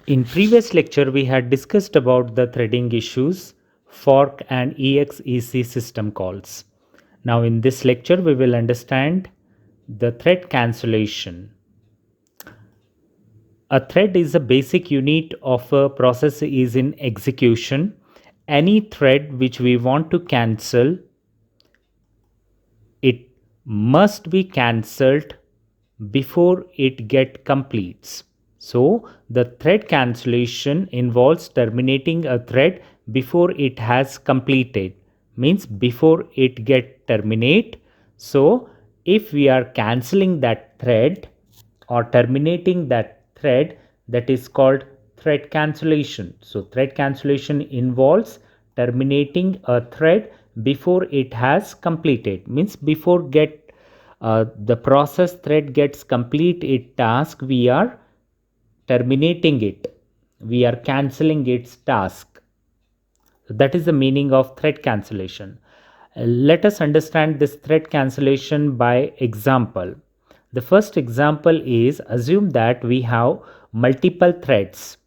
In previous lecture, we had discussed about the threading issues, fork and exec system calls. Now in this lecture, we will understand the thread cancellation. A thread is a basic unit of a process is in execution. Any thread which we want to cancel, it must be cancelled before it get completes. So the thread cancellation involves terminating a thread before it has completed, means before it get terminate. So if we are cancelling that thread or terminating that thread, that is called thread cancellation. So thread cancellation involves terminating a thread before it has completed, means before get the process thread gets complete its task, we are terminating it, we are cancelling its task. That is the meaning of thread cancellation. Let us understand this thread cancellation by example. The first example is, assume that we have multiple threads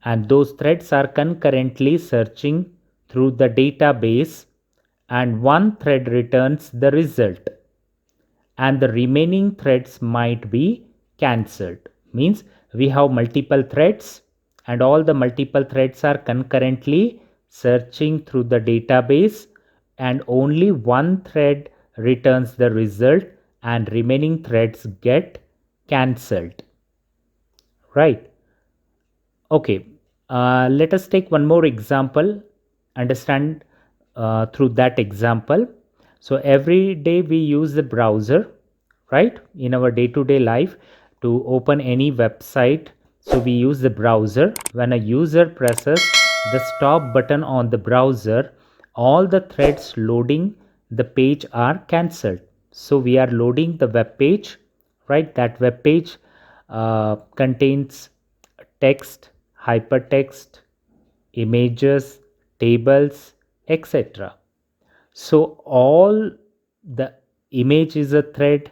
and those threads are concurrently searching through the database, and one thread returns the result and the remaining threads might be cancelled. Means we have multiple threads and all the multiple threads are concurrently searching through the database, and only one thread returns the result and remaining threads get cancelled, right? Okay, let us take one more example, understand through that example. So every day we use the browser, right? In our day-to-day life to open any website. So we use the browser. When a user presses the stop button on the browser, all the threads loading the page are cancelled. So we are loading the web page, right? That web page contains text, hypertext, images, tables, etc. So all the image is a thread,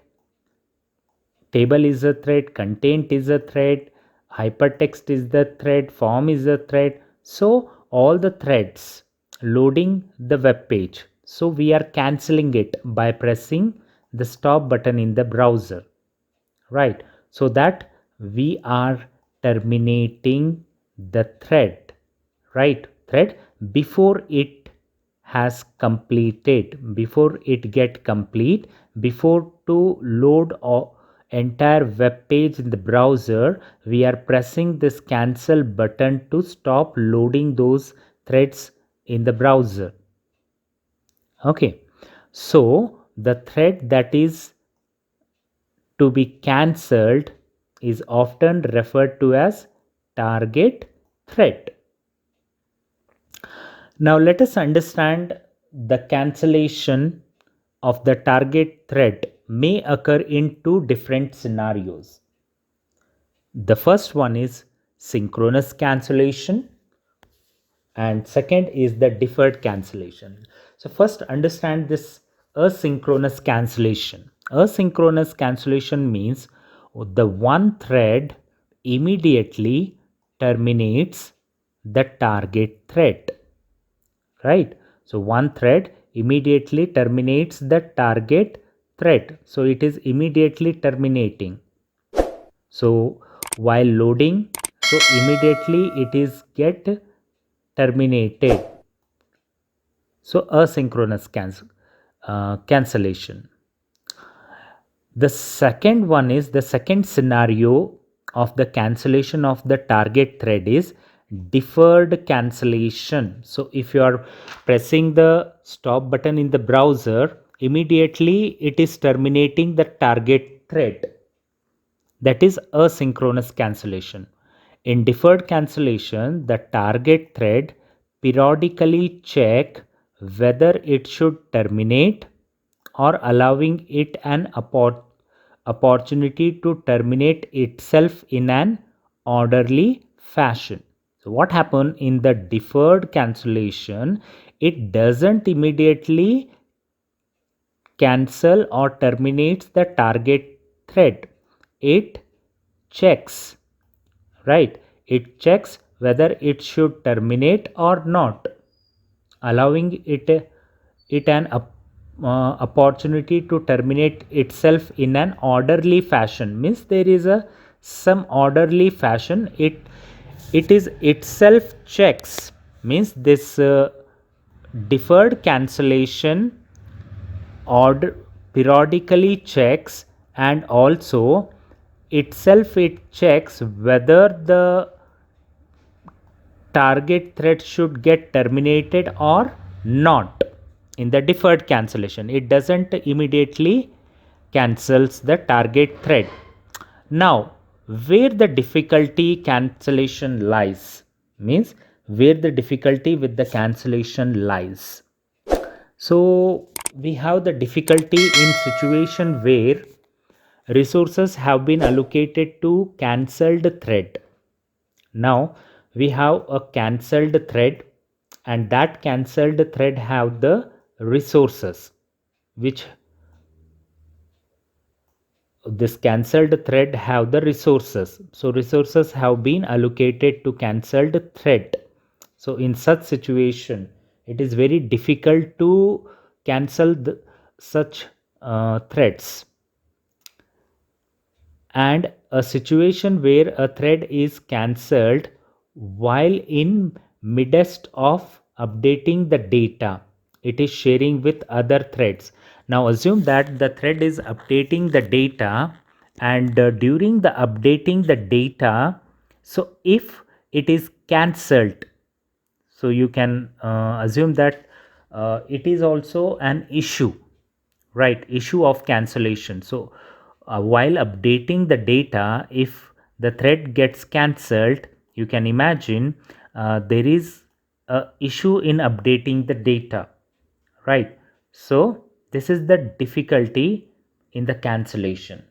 table is a thread, content is a thread, hypertext is the thread, form is a thread. So all the threads loading the web page. So we are cancelling it by pressing the stop button in the browser, right? So that we are terminating the thread, right? Thread before it has completed, before it get complete, before to load or entire web page in the browser, we are pressing this cancel button to stop loading those threads in the browser. Okay, so the thread that is to be cancelled is often referred to as target thread. Now let us understand the cancellation of the target thread may occur in two different scenarios. The first one is synchronous cancellation and second is the deferred cancellation. So first understand this asynchronous cancellation. Asynchronous cancellation means the one thread immediately terminates the target thread, right? So one thread immediately terminates the target thread, so it is immediately terminating. So while loading, so immediately it is get terminated. So asynchronous cancellation. The second one is the second scenario of the cancellation of the target thread is deferred cancellation. So if you are pressing the stop button in the browser, immediately it is terminating the target thread. That is asynchronous cancellation. In deferred cancellation, the target thread periodically check whether it should terminate or allowing it an opportunity to terminate itself in an orderly fashion. So what happened in the deferred cancellation? It doesn't immediately cancel or terminates the target thread. It checks, right? it checks whether it should terminate or not, allowing it an opportunity to terminate itself in an orderly fashion. Means there is a some orderly fashion. It is itself checks. Means this deferred cancellation order periodically checks, and also itself it checks whether the target thread should get terminated or not. In the deferred cancellation, it doesn't immediately cancels the target thread. Now, where the difficulty cancellation lies, means where the difficulty with the cancellation lies. So we have the difficulty in situation where resources have been allocated to cancelled thread. Now we have a cancelled thread, and that cancelled thread have the resources, which this cancelled thread have the resources. So resources have been allocated to cancelled thread. So in such situation, it is very difficult to cancel such threads. And a situation where a thread is cancelled while in midst of updating the data it is sharing with other threads. Now assume that the thread is updating the data, and during the updating the data, so if it is cancelled, so you can assume that it is also an issue, right? Issue of cancellation. So while updating the data, if the thread gets cancelled, you can imagine there is a issue in updating the data, right? So this is the difficulty in the cancellation.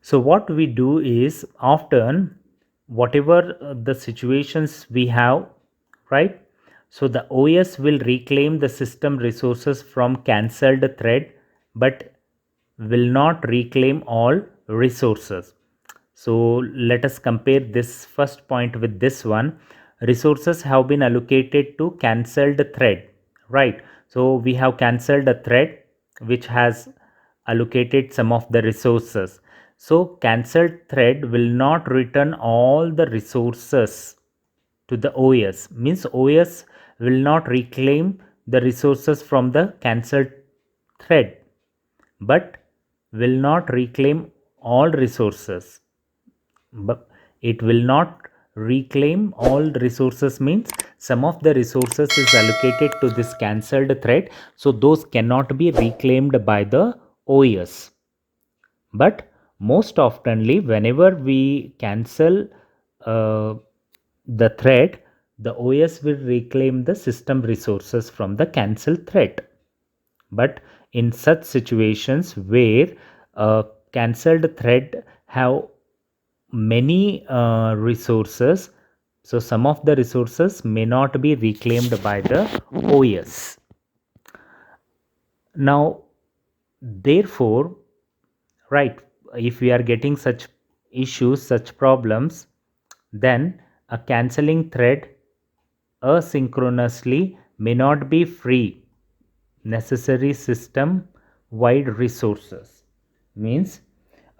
So what we do is, often whatever the situations we have, right? So the OS will reclaim the system resources from cancelled thread, but will not reclaim all resources. So let us compare this first point with this one. Resources have been allocated to cancelled thread, right? So we have cancelled a thread which has allocated some of the resources. So cancelled thread will not return all the resources to the OS. Means OS will not reclaim the resources from the cancelled thread, but will not reclaim all resources. But it will not reclaim all resources means some of the resources is allocated to this cancelled thread, so those cannot be reclaimed by the OS. But most oftenly, whenever we cancel the thread, the OS will reclaim the system resources from the cancelled thread. But in such situations where a cancelled thread have many resources, so some of the resources may not be reclaimed by the OS. Now therefore, right, if we are getting such issues, such problems, then a cancelling thread asynchronously may not be free necessary system wide resources. Means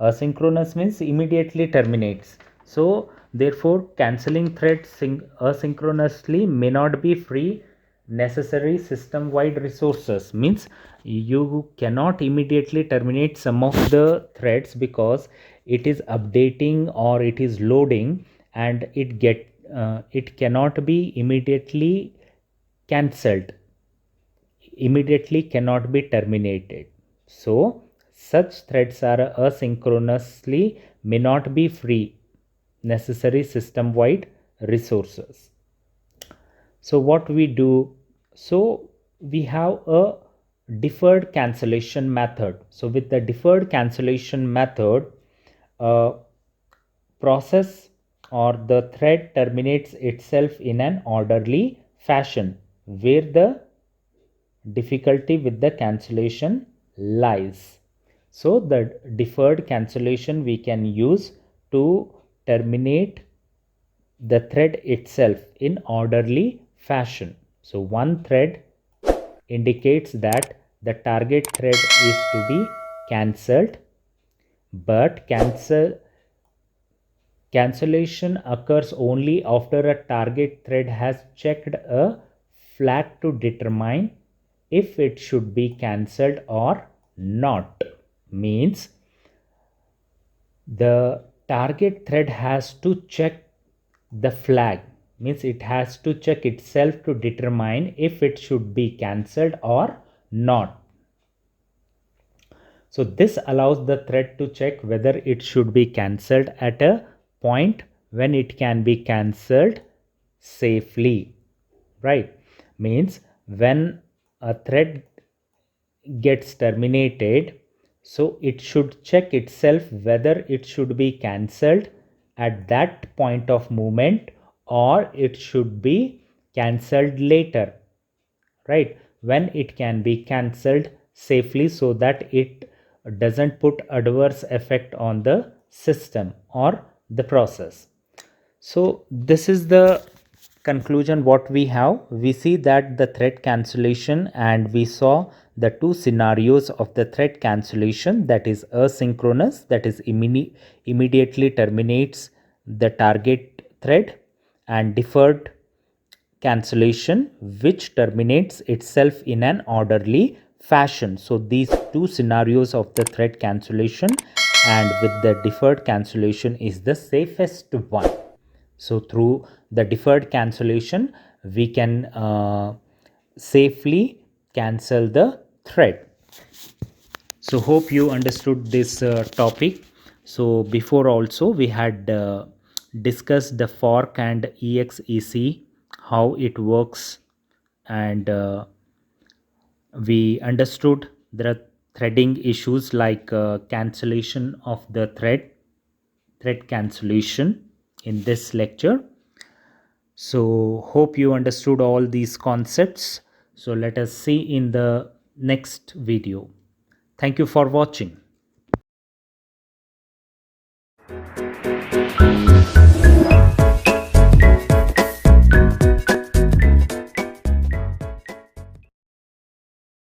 asynchronous means immediately terminates. So therefore cancelling thread asynchronously may not be free necessary system wide resources. Means you cannot immediately terminate some of the threads because it is updating or it is loading, and it cannot be immediately cancelled, immediately cannot be terminated. So such threads are asynchronously may not be free necessary system wide resources. So what we do, so we have a deferred cancellation method. So with the deferred cancellation method, process or the thread terminates itself in an orderly fashion where the difficulty with the cancellation lies. So the deferred cancellation we can use to terminate the thread itself in orderly fashion. So one thread indicates that the target thread is to be cancelled, but cancellation occurs only after a target thread has checked a flag to determine if it should be cancelled or not. Means the target thread has to check the flag, means it has to check itself to determine if it should be cancelled or not. So this allows the thread to check whether it should be cancelled at a point when it can be cancelled safely, right? Means when a thread gets terminated, so it should check itself whether it should be cancelled at that point of movement or it should be cancelled later, right? When it can be cancelled safely so that it doesn't put adverse effect on the system or the process. So this is the conclusion what we have. We see that the thread cancellation, and we saw the two scenarios of the thread cancellation, that is asynchronous, that is immediately terminates the target thread, and deferred cancellation which terminates itself in an orderly fashion. So these two scenarios of the thread cancellation and with the deferred cancellation is the safest one. So through the deferred cancellation we can safely cancel the thread. So hope you understood this topic. So before also we had discussed the fork and exec, how it works, and we understood the threading issues like cancellation of the thread cancellation in this lecture. So hope you understood all these concepts. So let us see in the next video. Thank you for watching.